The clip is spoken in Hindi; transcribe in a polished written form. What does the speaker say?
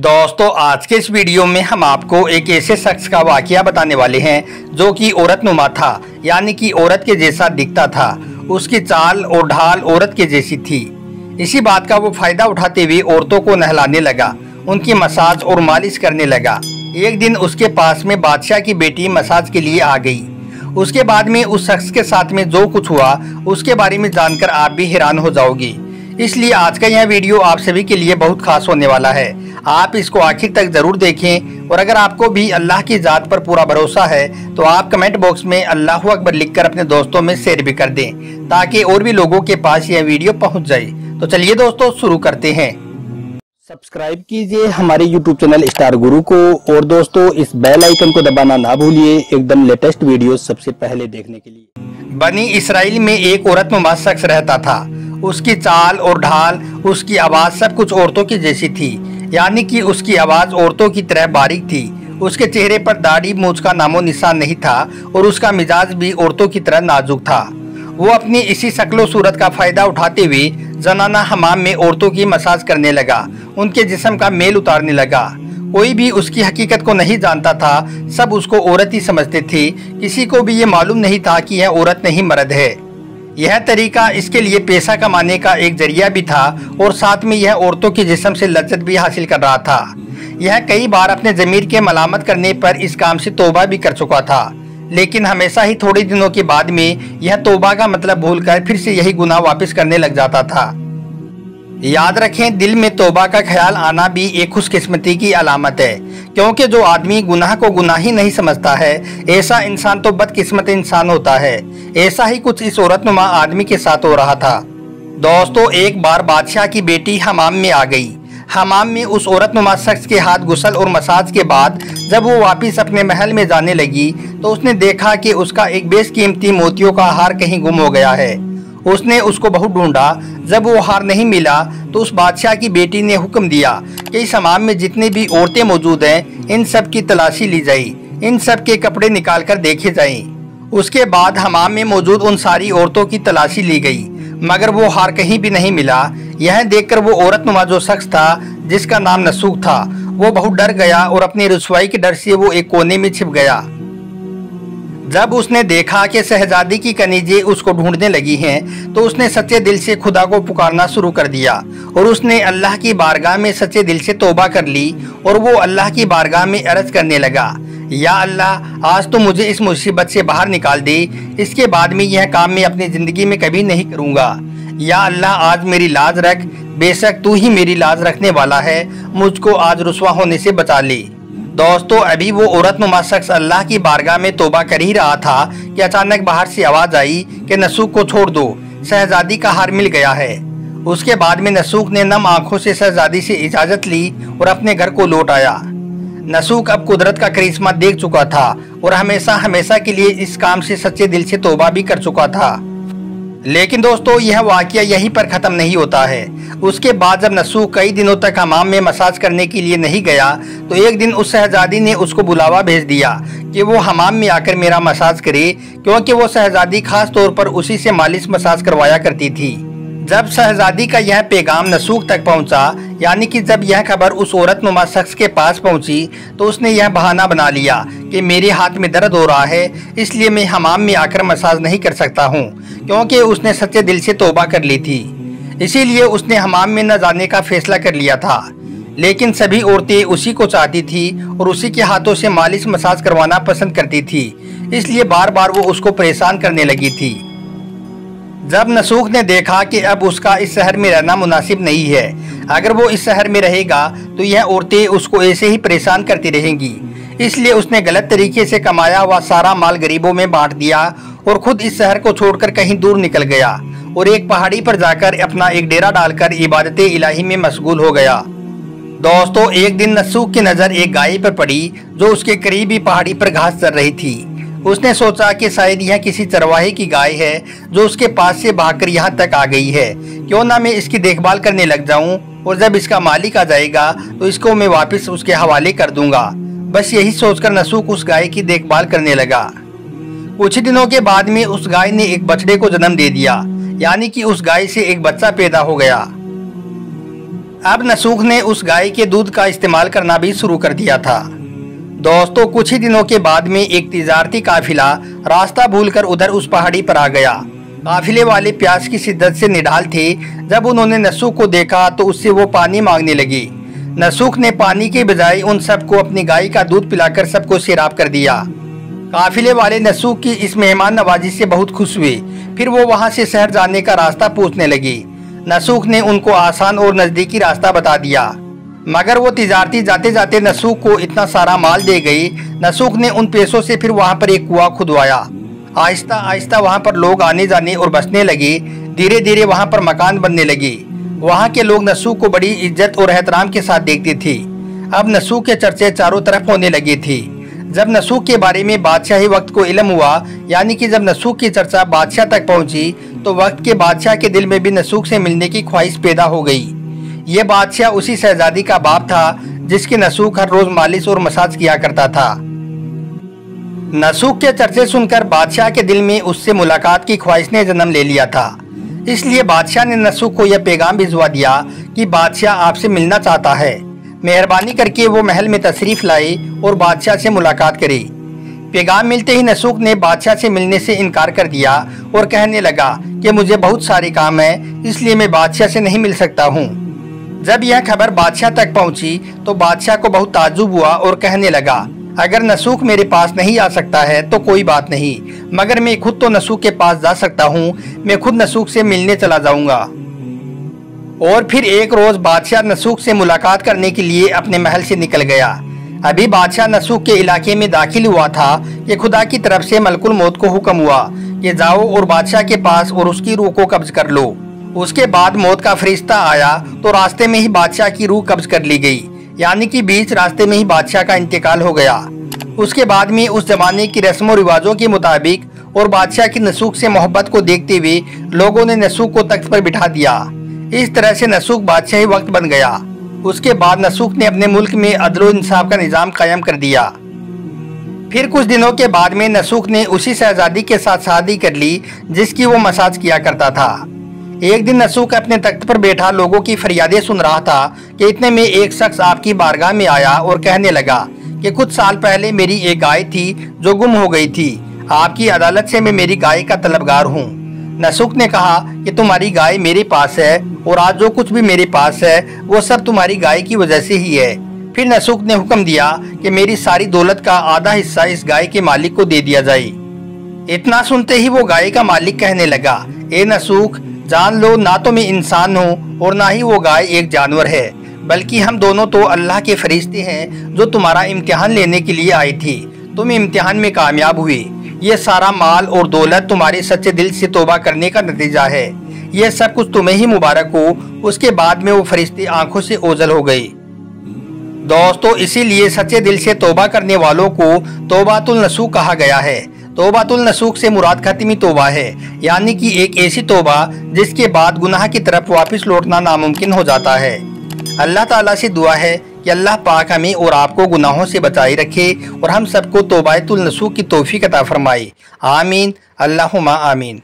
दोस्तों आज के इस वीडियो में हम आपको एक ऐसे शख्स का वाकया बताने वाले हैं जो कि औरतनुमा था, यानी कि औरत के जैसा दिखता था। उसकी चाल और ढाल औरत के जैसी थी। इसी बात का वो फायदा उठाते हुए औरतों को नहलाने लगा, उनकी मसाज और मालिश करने लगा। एक दिन उसके पास में बादशाह की बेटी मसाज के लिए आ गई। उसके बाद में उस शख्स के साथ में जो कुछ हुआ उसके बारे में जानकर आप भी हैरान हो जाओगे। इसलिए आज का यह वीडियो आप सभी के लिए बहुत खास होने वाला है। आप इसको आखिर तक जरूर देखें और अगर आपको भी अल्लाह की जात पर पूरा भरोसा है तो आप कमेंट बॉक्स में अल्लाहु अकबर लिखकर अपने दोस्तों में शेयर भी कर दें, ताकि और भी लोगों के पास यह वीडियो पहुंच जाए। तो चलिए दोस्तों शुरू करते हैं। सब्सक्राइब कीजिए हमारे YouTube चैनल स्टार गुरु को और दोस्तों इस बेल आइकन को दबाना ना भूलिए एकदम लेटेस्ट वीडियो सबसे पहले देखने के लिए। बनी इसराइल में एक औरतनुमा शख्स रहता था। उसकी चाल और ढाल, उसकी आवाज सब कुछ औरतों की जैसी थी, यानी कि उसकी आवाज औरतों की तरह बारीक थी। उसके चेहरे पर दाढ़ी मूंछ का नामो निशान नहीं था और उसका मिजाज भी औरतों की तरह नाजुक था। वो अपनी इसी शक्लो सूरत का फायदा उठाते हुए जनाना हमाम में औरतों की मसाज करने लगा, उनके जिस्म का मेल उतारने लगा। कोई भी उसकी हकीकत को नहीं जानता था, सब उसको औरत ही समझते थे। किसी को भी ये मालूम नहीं था कि यह औरत नहीं मर्द है। यह तरीका इसके लिए पैसा कमाने का एक जरिया भी था और साथ में यह औरतों के जिस्म से लज्जत भी हासिल कर रहा था। यह कई बार अपने ज़मीर के मलामत करने पर इस काम से तौबा भी कर चुका था, लेकिन हमेशा ही थोड़े दिनों के बाद में यह तौबा का मतलब भूलकर फिर से यही गुनाह वापस करने लग जाता था। याद रखें, दिल में तौबा का ख्याल आना भी एक खुशकिस्मती की अलामत है, क्योंकि जो आदमी गुनाह को गुनाह ही नहीं समझता है ऐसा इंसान तो बदकिस्मत इंसान होता है। ऐसा ही कुछ इस औरतनुमा आदमी के साथ हो रहा था। दोस्तों एक बार बादशाह की बेटी हमाम में आ गई। हमाम में उस औरतनुमा शख्स के हाथ गुसल और मसाज के बाद जब वो वापस अपने महल में जाने लगी तो उसने देखा कि उसका एक बेशकीमती मोतियों का हार कहीं गुम हो गया है। उसने उसको बहुत ढूंढा। जब वो हार नहीं मिला तो उस बादशाह की बेटी ने हुक्म दिया कि इस हमाम में जितनी भी औरतें मौजूद हैं इन सब की तलाशी ली जाए, इन सब के कपड़े निकाल कर देखे जाएं। उसके बाद हमाम में मौजूद उन सारी औरतों की तलाशी ली गई, मगर वो हार कहीं भी नहीं मिला। यह देखकर वो औरतनुमा जो शख्स था जिसका नाम नसूक था, वो बहुत डर गया और अपनी रुसवाई के डर से वो एक कोने में छिप गया। जब उसने देखा कि शहजादी की कनीजें उसको ढूंढने लगी हैं तो उसने सच्चे दिल से खुदा को पुकारना शुरू कर दिया और उसने अल्लाह की बारगाह में सच्चे दिल से तौबा कर ली और वो अल्लाह की बारगाह में अर्ज करने लगा, या अल्लाह आज तो मुझे इस मुसीबत से बाहर निकाल दे, इसके बाद में यह काम मैं अपनी ज़िंदगी में कभी नहीं करूँगा। या अल्लाह आज मेरी लाज रख, बेशक तू ही मेरी लाज रखने वाला है, मुझको आज रुसवा होने से बचा ले। दोस्तों अभी वो औरतनुमा शख्स अल्लाह की बारगाह में तौबा कर ही रहा था कि अचानक बाहर से आवाज़ आई कि नसूक को छोड़ दो, शहजादी का हार मिल गया है। उसके बाद में नसूक ने नम आंखों से शहजादी से इजाज़त ली और अपने घर को लौट आया। नसूक अब कुदरत का करिश्मा देख चुका था और हमेशा हमेशा के लिए इस काम से सच्चे दिल से तौबा भी कर चुका था। लेकिन दोस्तों यह वाकया यहीं पर ख़त्म नहीं होता है। उसके बाद जब नसूक कई दिनों तक हमाम में मसाज करने के लिए नहीं गया तो एक दिन उस शहजादी ने उसको बुलावा भेज दिया कि वो हमाम में आकर मेरा मसाज करे, क्योंकि वो शहजादी खास तौर पर उसी से मालिश मसाज करवाया करती थी। जब शहजादी का यह पैगाम नसूक तक पहुंचा, यानी कि जब यह खबर उस औरतनुमा शख्स के पास पहुंची, तो उसने यह बहाना बना लिया कि मेरे हाथ में दर्द हो रहा है, इसलिए मैं हमाम में आकर मसाज नहीं कर सकता हूं, क्योंकि उसने सच्चे दिल से तौबा कर ली थी। इसीलिए उसने हमाम में न जाने का फैसला कर लिया था। लेकिन सभी औरतें उसी को चाहती थी और उसी के हाथों से मालिश मसाज करवाना पसंद करती थी, इसलिए बार बार वो उसको परेशान करने लगी थी। जब नसूक ने देखा कि अब उसका इस शहर में रहना मुनासिब नहीं है, अगर वो इस शहर में रहेगा तो यह औरतें उसको ऐसे ही परेशान करती रहेंगी, इसलिए उसने गलत तरीके से कमाया हुआ सारा माल गरीबों में बांट दिया और खुद इस शहर को छोड़कर कहीं दूर निकल गया और एक पहाड़ी पर जाकर अपना एक डेरा डालकर इबादत इलाही में मशगूल हो गया। दोस्तों एक दिन नसूक की नज़र एक गाय पर पड़ी जो उसके करीब ही पहाड़ी पर घास चर रही थी। उसने सोचा कि शायद यह किसी चरवाहे की गाय है जो उसके पास से भागकर यहाँ तक आ गई है, क्यों ना मैं इसकी देखभाल करने लग जाऊं और जब इसका मालिक आ जाएगा तो इसको मैं वापस उसके हवाले कर दूंगा। बस यही सोचकर नसूक उस गाय की देखभाल करने लगा। कुछ दिनों के बाद में उस गाय ने एक बछड़े को जन्म दे दिया, यानी कि उस गाय से एक बच्चा पैदा हो गया। अब नसूख ने उस गाय के दूध का इस्तेमाल करना भी शुरू कर दिया था। दोस्तों, कुछ ही दिनों के बाद में एक तिजारती काफिला रास्ता भूलकर उधर उस पहाड़ी पर आ गया। काफिले वाले प्यास की शिद्दत से निढाल थे। जब उन्होंने नसूख को देखा तो उससे वो पानी मांगने लगी। नसूख ने पानी के बजाय उन सबको अपनी गाय का दूध पिलाकर सबको सैराब कर दिया। काफिले वाले नसूख की इस मेहमान नवाजी से बहुत खुश हुए। फिर वो वहाँ से शहर जाने का रास्ता पूछने लगी। नसूख ने उनको आसान और नजदीकी रास्ता बता दिया, मगर वो तिजारती जाते जाते नसूख को इतना सारा माल दे गई। नसूख ने उन पैसों से फिर वहाँ पर एक कुआं खुदवाया। आहिस्ता आहिस्ता वहाँ पर लोग आने जाने और बसने लगे। धीरे धीरे वहाँ पर मकान बनने लगे। वहाँ के लोग नसूख को बड़ी इज्जत और एहतराम के साथ देखते थे। अब नसूख के चर्चे चारों तरफ होने लगे थे। जब नसूख के बारे में बादशाही वक्त को इल्म हुआ, यानी कि जब नसूख की चर्चा बादशाह तक पहुंची, तो वक्त के बादशाह के दिल में भी नसूख से मिलने की ख्वाहिश पैदा हो गई। ये बादशाह उसी शहजादी का बाप था जिसके नसूख हर रोज मालिश और मसाज किया करता था। नसूख के चर्चे सुनकर बादशाह के दिल में उससे मुलाकात की ख्वाहिश ने जन्म ले लिया था। इसलिए बादशाह ने नसूख को यह पैगाम भिजवा दिया कि बादशाह आपसे मिलना चाहता है। मेहरबानी करके वो महल में तशरीफ लाए और बादशाह से मुलाकात करे। पैगाम मिलते ही नसूख ने बादशाह से मिलने से इनकार कर दिया और कहने लगा कि मुझे बहुत सारे काम है, इसलिए मैं बादशाह से नहीं मिल सकता हूँ। जब यह खबर बादशाह तक पहुँची तो बादशाह को बहुत ताज्जुब हुआ और कहने लगा, अगर नसूख मेरे पास नहीं आ सकता है तो कोई बात नहीं, मगर मैं खुद तो नसूख के पास जा सकता हूँ। मैं खुद नसूख से मिलने चला जाऊंगा। और फिर एक रोज बादशाह नसूख से मुलाकात करने के लिए अपने महल से निकल गया। अभी बादशाह नसूख के इलाके में दाखिल हुआ था कि खुदा की तरफ से मलकुल मौत को हुक्म हुआ कि जाओ और बादशाह के पास और उसकी रूह को कब्ज कर लो। उसके बाद मौत का फरिश्ता आया तो रास्ते में ही बादशाह की रूह कब्ज कर ली गई, यानी कि बीच रास्ते में ही बादशाह का इंतकाल हो गया। उसके बाद में उस जमाने की रस्मों रिवाजों के मुताबिक और बादशाह की नसूख से मोहब्बत को देखते हुए लोगों ने नसूख को तख्त पर बिठा दिया। इस तरह से नसूख बादशाही वक्त बन गया। उसके बाद नसूख ने अपने मुल्क में अदल और इंसाफ का निज़ाम कायम कर दिया। फिर कुछ दिनों के बाद में नसूख ने उसी शहजादी के साथ शादी कर ली जिसकी वो मसाज किया करता था। एक दिन नसूख अपने तख्त पर बैठा लोगों की फरियादें सुन रहा था कि इतने में एक शख्स आपकी बारगाह में आया और कहने लगा कि कुछ साल पहले मेरी एक गाय थी जो गुम हो गई थी। आपकी अदालत से मैं मेरी गाय का तलबगार हूँ। नसूख ने कहा कि तुम्हारी गाय मेरे पास है और आज जो कुछ भी मेरे पास है वो सब तुम्हारी गाय की वजह से ही है। फिर नसूख ने हुक्म दिया कि मेरी सारी दौलत का आधा हिस्सा इस गाय के मालिक को दे दिया जाए। इतना सुनते ही वो गाय का मालिक कहने लगा, ए नसूख, जान लो ना तो मैं इंसान हूँ और ना ही वो गाय एक जानवर है, बल्कि हम दोनों तो अल्लाह के फरिश्ते हैं जो तुम्हारा इम्तिहान लेने के लिए आई थी। तुम इम्तिहान में कामयाब हुए। ये सारा माल और दौलत तुम्हारे सच्चे दिल से तौबा करने का नतीजा है। ये सब कुछ तुम्हें ही मुबारक हो। उसके बाद में वो फरिश्ते आंखों से ओझल हो गए। दोस्तों, इसीलिए सच्चे दिल से तौबा करने वालों को तौबातुल नसूख कहा गया है। तौबातुल नसूख से मुराद खत्मी तौबा है, यानी कि एक ऐसी तौबा जिसके बाद गुनाह की तरफ वापस लौटना नामुमकिन हो जाता है। अल्लाह ताला से दुआ है कि अल्लाह पाक हमें और आपको गुनाहों से बचाए रखे और हम सबको तौबातुल नसूख की तौफीक अता फरमाए। आमीन, अल्लाहुम्मा आमीन।